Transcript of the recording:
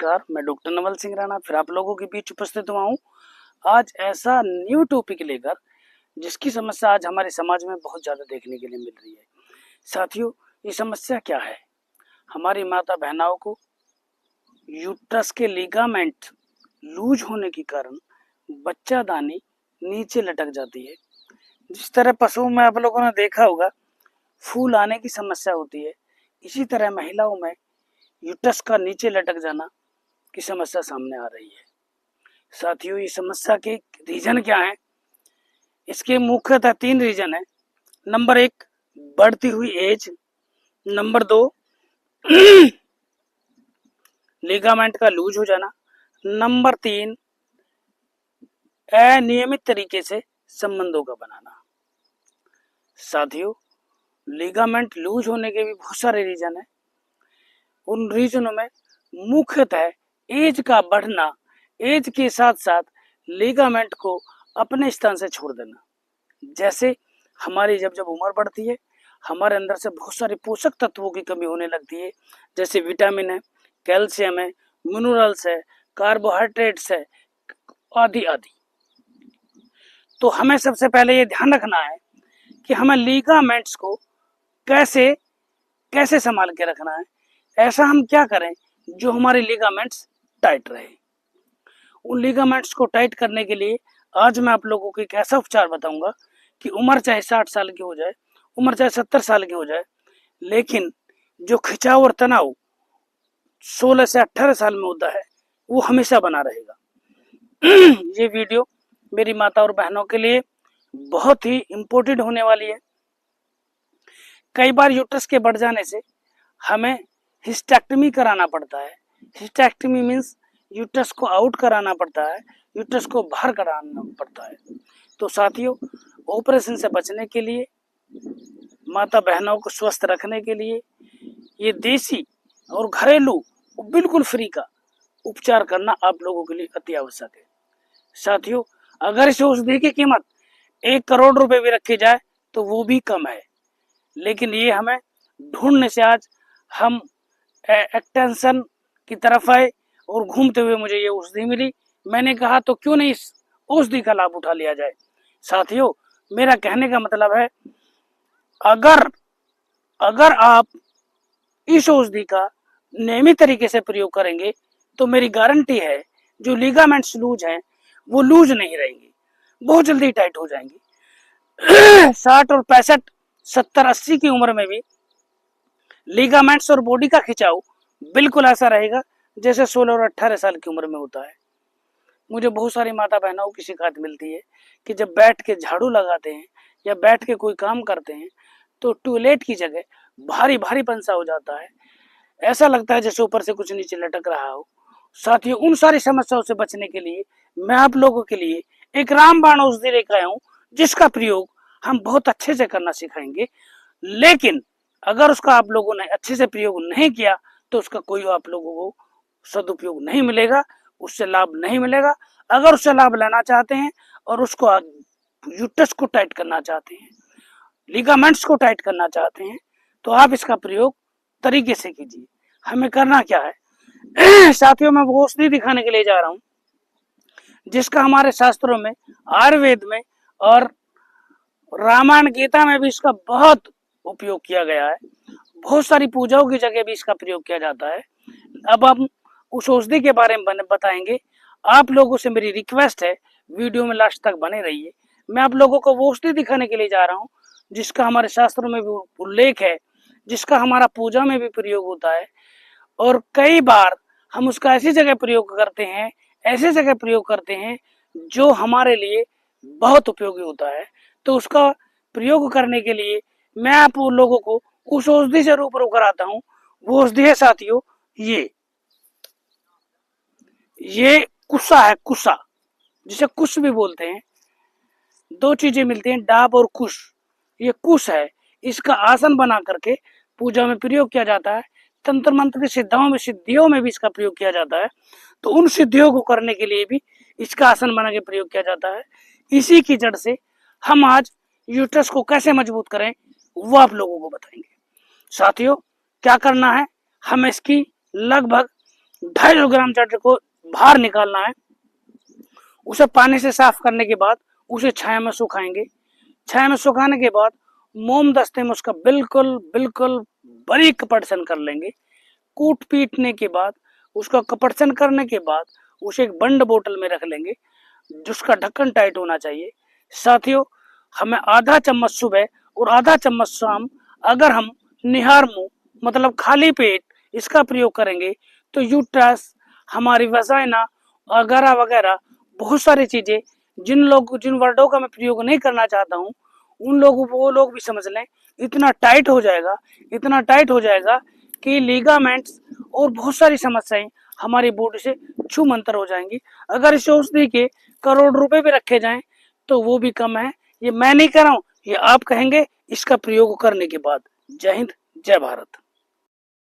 नमस्कार, मैं डॉक्टर नवल सिंह राणा फिर आप लोगों के बीच उपस्थित हुआ हूँ। आज ऐसा न्यू टॉपिक लेकर जिसकी समस्या आज हमारे समाज में बहुत ज़्यादा देखने के लिए मिल रही है। साथियों, ये समस्या क्या है? हमारी माता बहनाओं को यूट्रस के लिगामेंट लूज होने के कारण बच्चादानी नीचे लटक जाती है। जिस तरह पशुओं में आप लोगों ने देखा होगा फूल आने की समस्या होती है, इसी तरह महिलाओं में यूट्रस का नीचे लटक जाना की समस्या सामने आ रही है। साथियों, ये समस्या के रीजन क्या है? इसके मुख्यतः 3 रीजन है। नंबर 1, बढ़ती हुई एज। नंबर 2, लिगामेंट का लूज हो जाना। नंबर 3, अनियमित तरीके से संबंधों का बनाना। साथियों, लिगामेंट लूज होने के भी बहुत सारे रीजन है। उन रीजनों में मुख्यतः एज का बढ़ना, एज के साथ साथ लिगामेंट को अपने स्थान से छोड़ देना। जैसे हमारी जब उम्र बढ़ती है, हमारे अंदर से बहुत सारे पोषक तत्वों की कमी होने लगती है, जैसे विटामिन है, कैल्शियम है, मिनरल्स है, कार्बोहाइड्रेट्स है, आदि आदि। तो हमें सबसे पहले ये ध्यान रखना है कि हमें लिगामेंट्स को कैसे संभाल के रखना है। ऐसा हम क्या करें जो हमारे लिगामेंट्स टाइट रहे। उन लिगामेंट्स को टाइट करने के लिए आज मैं आप लोगों को एक ऐसा उपचार बताऊंगा कि उम्र चाहे 60 साल की हो जाए, उम्र चाहे 70 साल की हो जाए, लेकिन जो खिंचाव और तनाव 16 से 18 साल में होता है वो हमेशा बना रहेगा। ये वीडियो मेरी माता और बहनों के लिए बहुत ही इम्पोर्टेंट होने वाली है। कई बार यूट्रस के बढ़ जाने से हमें हिस्टेक्टमी कराना पड़ता है। हिस्टेक्टमी मीन्स यूट्रस को आउट कराना पड़ता है, यूट्रस को बाहर कराना पड़ता है। तो साथियों, ऑपरेशन से बचने के लिए, माता बहनों को स्वस्थ रखने के लिए ये देसी और घरेलू बिल्कुल फ्री का उपचार करना आप लोगों के लिए अति आवश्यक है। साथियों, अगर इस औषधि की कीमत 1 करोड़ रुपए भी रखी जाए तो वो भी कम है, लेकिन ये हमें ढूंढने से आज हम एक्सटेंशन की तरफ आए और घूमते हुए मुझे ये औषधि मिली। मैंने कहा तो क्यों नहीं इस औषधि का लाभ उठा लिया जाए। साथियों, मेरा कहने का मतलब है अगर आप इस औषधि का नियमित तरीके से प्रयोग करेंगे तो मेरी गारंटी है जो लिगामेंट्स लूज हैं वो लूज नहीं रहेंगे, बहुत जल्दी टाइट हो जाएंगे। 60 और 65, 70, 80 की उम्र में भी लिगामेंट्स और बॉडी का खिंचाव बिल्कुल ऐसा रहेगा जैसे 16 और 18 साल की उम्र में होता है। मुझे बहुत सारी माता बहनों की शिकायत मिलती है कि जब बैठ के झाड़ू लगाते हैं या बैठ के कोई काम करते हैं तो टॉयलेट की जगह भारी भारी पंसा हो जाता है, ऐसा लगता है जैसे ऊपर से कुछ नीचे लटक रहा हो। साथियों, उन सारी समस्याओं से बचने के लिए मैं आप लोगों के लिए एक रामबाण औषधि लेकर आया हूँ, जिसका प्रयोग हम बहुत अच्छे से करना सिखाएंगे। लेकिन अगर उसका आप लोगों ने अच्छे से प्रयोग नहीं किया तो उसका कोई आप लोगों को सदुपयोग नहीं मिलेगा, उससे लाभ नहीं मिलेगा। अगर उससे लाभ लेना चाहते हैं और उसको यूट्रस को टाइट करना चाहते हैं, लिगामेंट्स को टाइट करना चाहते हैं, तो आप इसका प्रयोग तरीके से कीजिए। हमें करना क्या है? साथियों, मैं वो औषधि दिखाने के लिए जा रहा हूँ जिसका हमारे शास्त्रों में, आयुर्वेद में और रामायण गीता में भी इसका बहुत उपयोग किया गया है। बहुत सारी पूजाओं की जगह भी इसका प्रयोग किया जाता है। अब हम उस औषधि के बारे में बताएंगे। आप लोगों से मेरी रिक्वेस्ट है, वीडियो में लास्ट तक बने रहिए। मैं आप लोगों को वो औषधि दिखाने के लिए जा रहा हूँ जिसका हमारे शास्त्रों में भी उल्लेख है, जिसका हमारा पूजा में भी प्रयोग होता है, और कई बार हम उसका ऐसी जगह प्रयोग करते हैं जो हमारे लिए बहुत उपयोगी होता है। तो उसका प्रयोग करने के लिए मैं आप लोगों को उस औषधि से रूबरू कराता हूँ। वो औषधि है साथियों ये कुसा है, कुसा, जिसे कुश भी बोलते हैं। 2 चीजें मिलती हैं, डाब और कुश। ये कुश है, इसका आसन बना करके पूजा में प्रयोग किया जाता है। तंत्र मंत्र की सिद्धियों में भी इसका प्रयोग किया जाता है। तो उन सिद्धियों को करने के लिए भी इसका आसन बना के प्रयोग किया जाता है। इसी की जड़ से हम आज यूट्रस को कैसे मजबूत करें वो आप लोगों को बताएंगे। साथियों, क्या करना है? हम इसकी लगभग 250 ग्राम चटर को बाहर निकालना है। उसे पानी से साफ करने के बाद उसे छाया में सुखाएंगे। छाया में सुखाने के बाद मोम दस्ते में उसका बिल्कुल बिल्कुल बारीक कपड़सन कर लेंगे। कूट पीटने के बाद उसका कपड़सन करने के बाद उसे एक बंद बोतल में रख लेंगे जिसका ढक्कन टाइट होना चाहिए। साथियों, हमें आधा चम्मच सुबह और आधा चम्मच शाम अगर हम निहार मुंह मतलब खाली पेट इसका प्रयोग करेंगे तो यूट्रस, हमारी वजाइना वगैरह वगैरह बहुत सारी चीजें जिन वर्डों का मैं प्रयोग नहीं करना चाहता हूँ वो लोग भी समझ लें, इतना टाइट हो जाएगा कि लिगामेंट्स और बहुत सारी समस्याएं हमारी बॉडी से छूमंतर हो जाएंगी। अगर इस औषधि के करोड़ रुपए भी रखे जाएं तो वो भी कम है। ये मैं नहीं कह रहा हूं, ये आप कहेंगे इसका प्रयोग करने के बाद। जय हिंद, जय भारत।